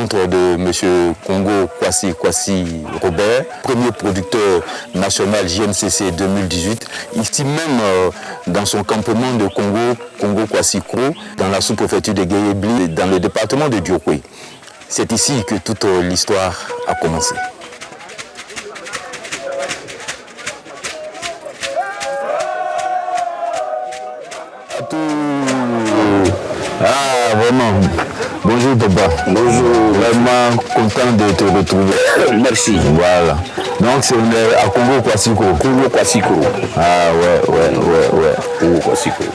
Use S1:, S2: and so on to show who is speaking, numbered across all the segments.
S1: rencontre de M. Congo Kwasi Robert, premier producteur national JNCC 2018, ici même dans son campement de Congo Kwasi Kro, dans la sous-préfecture de Guéyébli, dans le département de Diokwé. C'est ici que toute l'histoire a commencé. Ah, vraiment. Bonjour papa. Bonjour. Vraiment content de te retrouver.
S2: Merci.
S1: Voilà. Donc c'est à Congo Kwasi Kro.
S2: Congo Kwasi Kro.
S1: Ah ouais.
S2: Congo Kwasi Kro.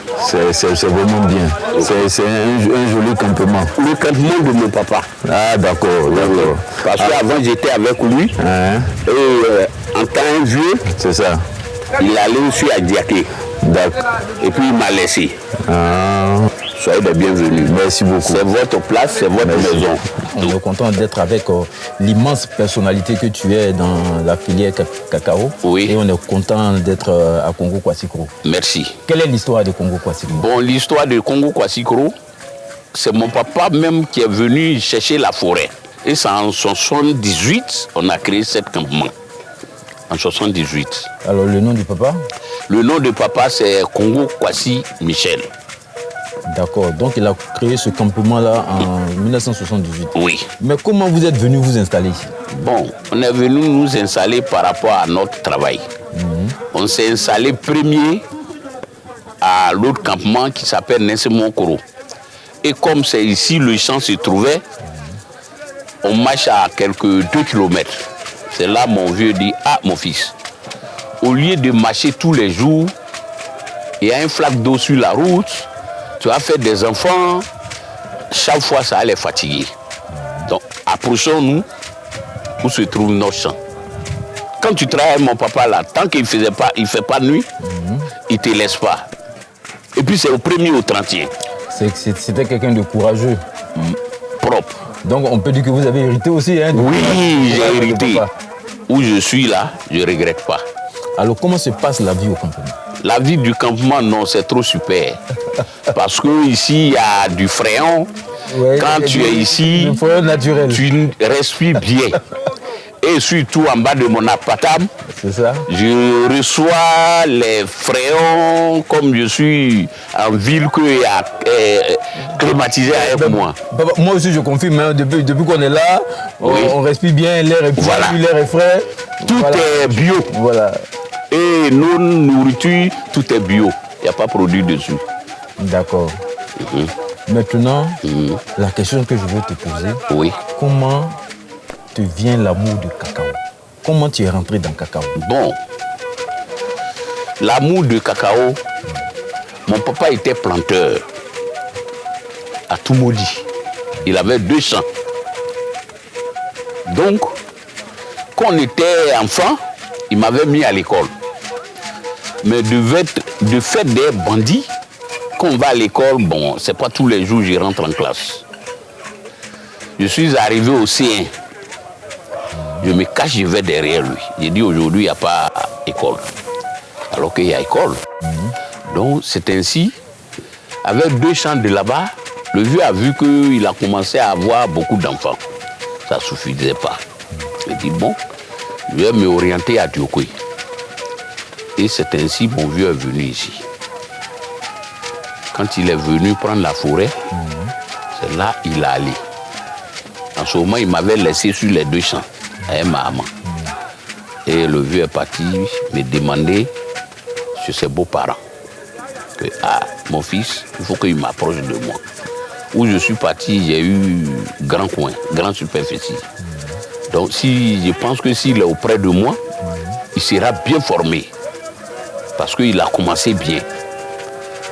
S1: C'est vraiment bien. C'est un joli campement.
S2: Le campement de mon papa.
S1: Ah d'accord.
S2: Parce qu'avant j'étais avec lui. Et en tant vieux,
S1: c'est ça.
S2: Il allait aussi à Diaké.
S1: D'accord.
S2: Et puis il m'a laissé. Soyez les bienvenus.
S1: Merci beaucoup.
S2: C'est votre place, c'est votre maison.
S3: On est content d'être avec l'immense personnalité que tu es dans la filière cacao.
S2: Oui.
S3: Et on est content d'être à Congo Kwasi Kro.
S2: Merci.
S3: Quelle est l'histoire de Congo Kwasi Kro?
S2: Bon, l'histoire de Congo Kwasi Kro, c'est mon papa même qui est venu chercher la forêt. Et c'est en 1978 on a créé cet campement. En 1978.
S3: Alors le nom du papa?
S2: Le nom de papa c'est Congo Kwasi Michel.
S3: D'accord, donc il a créé ce campement-là en 1978.
S2: Oui.
S3: Mais comment vous êtes venu vous installer ici?
S2: Bon, on est venu nous installer par rapport à notre travail. On s'est installé premier à l'autre campement qui s'appelle Nensemon-Koro. Et comme c'est ici le champ se trouvait, on marche à quelques 2 kilomètres. C'est là mon vieux dit, ah mon fils, au lieu de marcher tous les jours, il y a un flaque d'eau sur la route, tu vas faire des enfants, chaque fois ça allait fatiguer. Donc approchons-nous où se trouve notre champ. Quand tu travailles mon papa là, tant qu'il ne fait pas nuit, il ne te laisse pas. Et puis c'est au 1er au 30e.
S3: C'était quelqu'un de courageux.
S2: Propre.
S3: Donc on peut dire que vous avez hérité aussi, hein?
S2: Oui, j'ai hérité. Où je suis là, je ne regrette pas.
S3: Alors comment se passe la vie au campement?
S2: La vie du campement, non, c'est trop super. Parce qu'ici, il y a du fréon.
S3: Ouais,
S2: quand tu es ici,
S3: naturel.
S2: Tu respires bien. Et surtout en bas de mon appartement, je reçois les fréons comme je suis en ville qu'il y a climatisé avec moi.
S3: Moi aussi je confirme, hein, depuis qu'on est là, on respire bien, l'air est pur, l'air est frais.
S2: Tout est bio.
S3: Voilà.
S2: Et nos nourritures, tout est bio. Il n'y a pas de produit dessus.
S3: D'accord. Maintenant, la question que je veux te poser, comment te vient l'amour du cacao? Comment tu es rentré dans le cacao?
S2: Bon, l'amour du cacao, mon papa était planteur à Toumoudi. Il avait 2 champs. Donc, quand on était enfant, il m'avait mis à l'école. Mais de fait des bandits, quand on va à l'école, bon, c'est pas tous les jours que je rentre en classe. Je suis arrivé au C1. Je me cache, je vais derrière lui. J'ai dit aujourd'hui, il n'y a pas école. Alors qu'il y a école. Donc c'est ainsi, avec 2 champs de là-bas, le vieux a vu qu'il a commencé à avoir beaucoup d'enfants. Ça ne suffisait pas. Il dit bon, je vais m'orienter à Diokwé. Et c'est ainsi mon vieux est venu ici. Quand il est venu prendre la forêt, c'est là qu'il est allé. En ce moment, il m'avait laissé sur les 2 champs, avec ma maman. Et le vieux est parti me demander sur ses beaux-parents. Que, mon fils, il faut qu'il m'approche de moi. Où je suis parti, j'ai eu grand coin, grande superficie. Donc, je pense que s'il est auprès de moi, il sera bien formé. Parce qu'il a commencé bien.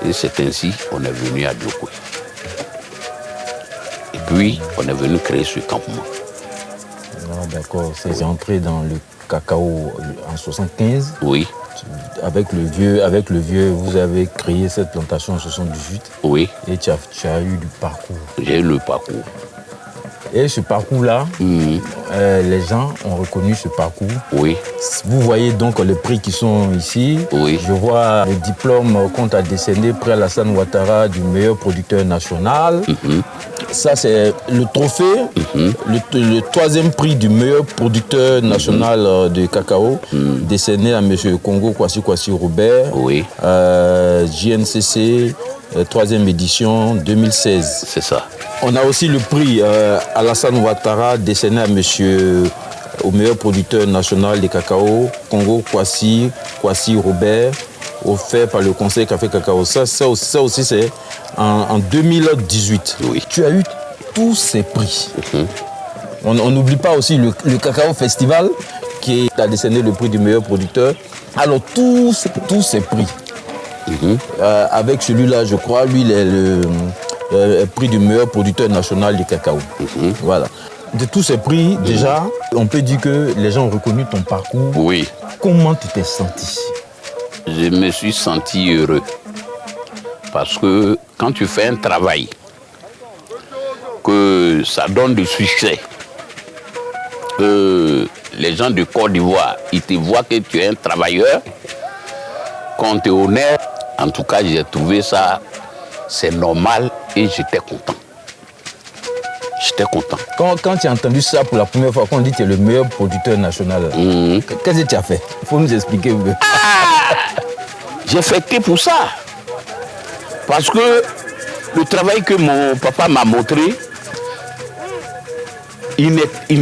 S2: Et c'est ainsi qu'on est venu à Diokwé. Et puis, on est venu créer ce campement.
S3: D'accord, c'est entré dans le cacao en 75.
S2: Oui.
S3: Avec le vieux, vous avez créé cette plantation en 78.
S2: Oui.
S3: Et tu as eu du parcours.
S2: J'ai eu le parcours.
S3: Et ce parcours-là, les gens ont reconnu ce parcours.
S2: Oui.
S3: Vous voyez donc les prix qui sont ici.
S2: Oui.
S3: Je vois le diplôme qu'on t'a décerné près Alassane Ouattara du meilleur producteur national. Ça, c'est le trophée, le troisième prix du meilleur producteur national de cacao, décerné à M. Congo Kwasi Robert, JNCC, troisième édition 2016.
S2: C'est ça.
S3: On a aussi le prix Alassane Ouattara, décerné à M. au meilleur producteur national de cacao, Congo Kwasi Robert, offert par le Conseil Café Cacao. Ça aussi c'est en 2018.
S2: Oui.
S3: Tu as eu tous ces prix. On n'oublie pas aussi le Cacao Festival qui a décerné le prix du meilleur producteur. Alors tous ces prix. Avec celui-là, je crois, lui, il est le prix du meilleur producteur national du cacao. Voilà. De tous ces prix, déjà, on peut dire que les gens ont reconnu ton parcours.
S2: Oui.
S3: Comment tu t'es senti?
S2: Je me suis senti heureux. Parce que quand tu fais un travail, que ça donne du succès, que les gens de Côte d'Ivoire, ils te voient que tu es un travailleur, qu'on te honore, en tout cas, j'ai trouvé ça, c'est normal et j'étais content. J'étais content.
S3: Quand tu as entendu ça pour la première fois, quand on dit que tu es le meilleur producteur national, qu'est-ce que tu as fait? Il faut nous expliquer.
S2: J'ai fêté pour ça. Parce que le travail que mon papa m'a montré, il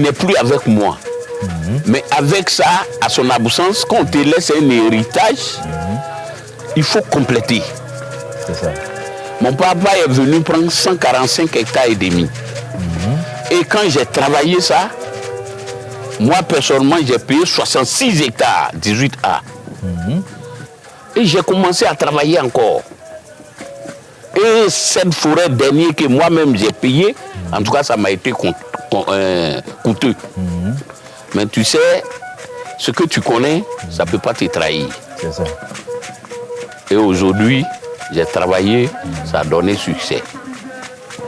S2: n'est plus avec moi. Mais avec ça, à son absence, quand on te laisse un héritage, il faut compléter.
S3: C'est ça.
S2: Mon papa est venu prendre 145 hectares et demi. Et quand j'ai travaillé ça, moi personnellement, j'ai payé 66 hectares, 18A. Et j'ai commencé à travailler encore. Et cette forêt dernière que moi-même j'ai payée, en tout cas, ça m'a été coûteux. Mais tu sais, ce que tu connais, ça ne peut pas te trahir.
S3: C'est ça.
S2: Et aujourd'hui, j'ai travaillé, ça a donné succès.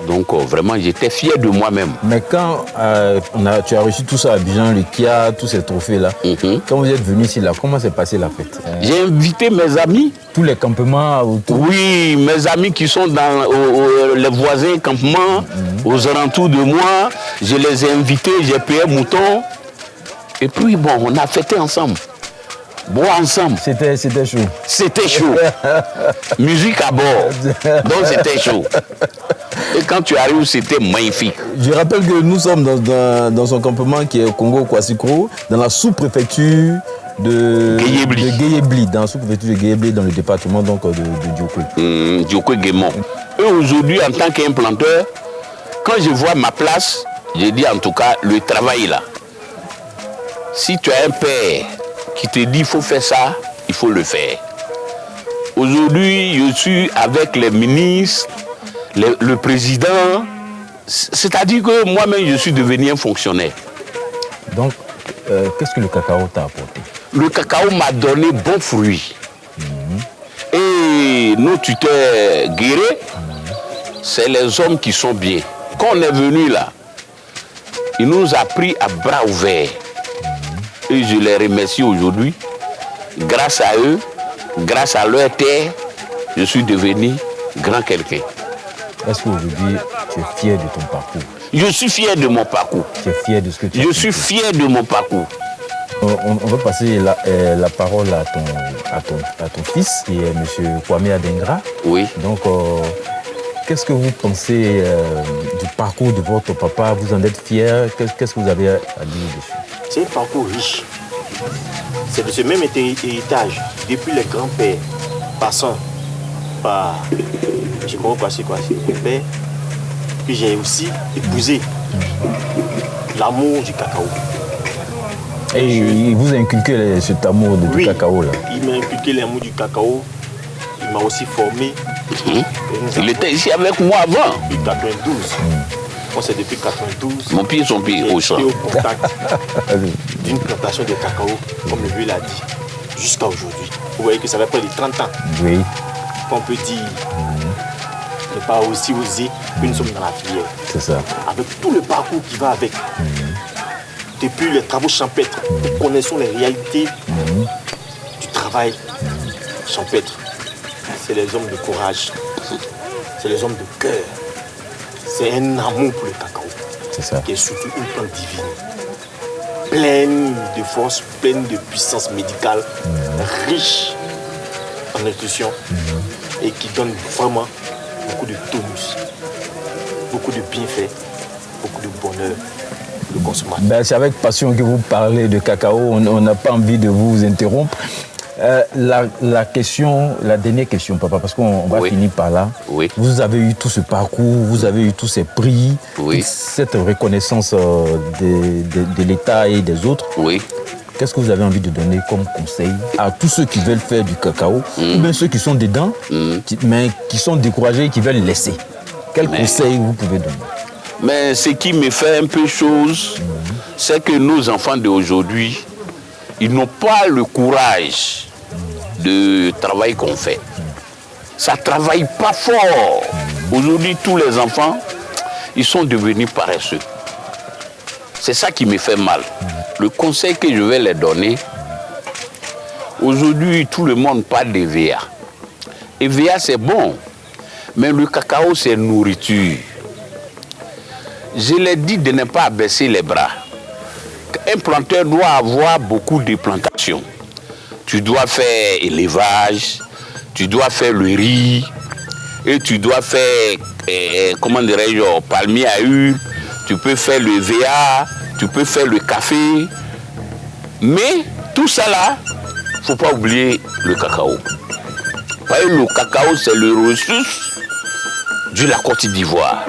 S2: Donc vraiment, j'étais fier de moi-même.
S3: Mais quand tu as reçu tout ça à Abidjan, le Kia, tous ces trophées-là, quand vous êtes venu ici, là, comment s'est passée la fête?
S2: J'ai invité mes amis.
S3: Tous les campements autour?
S2: Oui, mes amis qui sont dans les voisins campements, aux alentours de moi. Je les ai invités, j'ai payé un mouton. Et puis bon, on a fêté ensemble. Boire ensemble.
S3: C'était chaud.
S2: C'était chaud. Musique à bord. Donc c'était chaud. Et quand tu arrives, c'était magnifique.
S3: Je rappelle que nous sommes dans son campement qui est au Congo Kwasi-Kro, dans la sous-préfecture de Guéyébli, dans la sous-préfecture de Guéyébli, dans le département donc, de Diokwé.
S2: Diokwé-Guémon. Et aujourd'hui, en tant qu'implanteur, quand je vois ma place, je dis en tout cas, le travail là. Si tu as un père qui te dit qu'il faut faire ça, il faut le faire. Aujourd'hui, je suis avec les ministres, le président, c'est-à-dire que moi-même, je suis devenu un fonctionnaire.
S3: Donc, qu'est-ce que le cacao t'a apporté?
S2: Le cacao m'a donné bons fruits. Et nos tuteurs guéris, c'est les hommes qui sont bien. Quand on est venu là, ils nous ont pris à bras ouverts. Et je les remercie aujourd'hui. Grâce à eux, grâce à leur terre, je suis devenu grand quelqu'un.
S3: Est-ce qu'aujourd'hui, tu es fier de ton parcours?
S2: Je suis fier de mon parcours.
S3: Tu es fier de ce que tu as fait?
S2: Je suis fier de mon parcours.
S3: On va passer la parole à ton fils, qui est M. Kwame Adengra.
S2: Oui.
S3: Donc, qu'est-ce que vous pensez du parcours de votre papa? Vous en êtes fier? Qu'est-ce que vous avez à dire dessus?
S4: C'est un parcours riche. C'est de ce même héritage, depuis les grands-pères, passant par Chikoro Kwasi Robert, que j'ai aussi épousé l'amour du cacao.
S3: Et il vous a inculqué cet amour du cacao là?
S4: Il m'a inculqué l'amour du cacao. Il m'a aussi formé.
S2: Il était ici avec moi avant.
S4: Depuis 92. Moi, c'est depuis 92.
S2: Mon pied, son pied au champ.
S4: J'étais au contact d'une plantation de cacao, comme le vieux l'a dit, jusqu'à aujourd'hui. Vous voyez que ça fait près de 30 ans.
S3: Oui.
S4: Qu'on peut dire ne pas aussi osé que nous sommes dans la filière.
S3: C'est ça.
S4: Avec tout le parcours qui va avec. Depuis les travaux champêtres, nous connaissons les réalités du travail champêtre. C'est les hommes de courage, c'est les hommes de cœur, c'est un amour pour le cacao.
S3: C'est ça.
S4: Qui est surtout une plante divine. Pleine de force, pleine de puissance médicale, riche en nutrition et qui donne vraiment beaucoup de tonus, beaucoup de bienfaits, beaucoup de bonheur pour le consommateur.
S3: Ben, c'est avec passion que vous parlez de cacao, on n'a pas envie de vous interrompre. La question, la dernière question, papa, parce qu'on va finir par là.
S2: Oui.
S3: Vous avez eu tout ce parcours, vous avez eu tous ces prix, toute cette reconnaissance de l'État et des autres.
S2: Oui.
S3: Qu'est-ce que vous avez envie de donner comme conseil à tous ceux qui veulent faire du cacao, ou bien ceux qui sont dedans, mais qui sont découragés et qui veulent laisser? Quel conseil vous pouvez donner?
S2: Mais ce qui me fait un peu chose, c'est que nos enfants d'aujourd'hui, ils n'ont pas le courage de travail qu'on fait. Ça ne travaille pas fort. Aujourd'hui, tous les enfants, ils sont devenus paresseux. C'est ça qui me fait mal. Le conseil que je vais leur donner, aujourd'hui, tout le monde parle d'EVA. EVA, c'est bon, mais le cacao, c'est nourriture. Je leur dis de ne pas baisser les bras. Un planteur doit avoir beaucoup de plantations. Tu dois faire élevage, tu dois faire le riz, et tu dois faire, comment dirais-je, palmier à huile, tu peux faire le VA, tu peux faire le café. Mais tout ça là, il ne faut pas oublier le cacao. Parce que le cacao, c'est le ressource de la Côte d'Ivoire.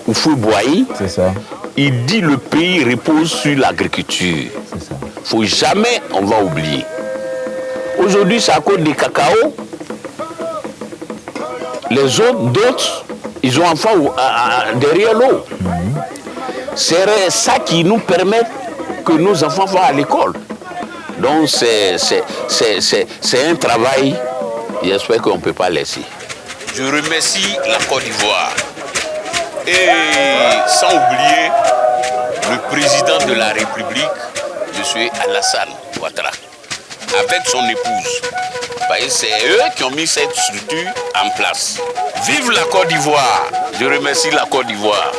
S2: Il faut boyer.
S3: C'est ça.
S2: Il dit le pays repose sur l'agriculture.
S3: C'est ça.
S2: Faut jamais on va oublier. Aujourd'hui, c'est à cause du cacao. Les autres, d'autres, ils ont enfants derrière l'eau. C'est ça qui nous permet que nos enfants vont à l'école. Donc c'est un travail, j'espère qu'on ne peut pas laisser. Je remercie la Côte d'Ivoire. Et sans oublier le président de la République, M. Alassane Ouattara, avec son épouse. C'est eux qui ont mis cette structure en place. Vive la Côte d'Ivoire! Je remercie la Côte d'Ivoire.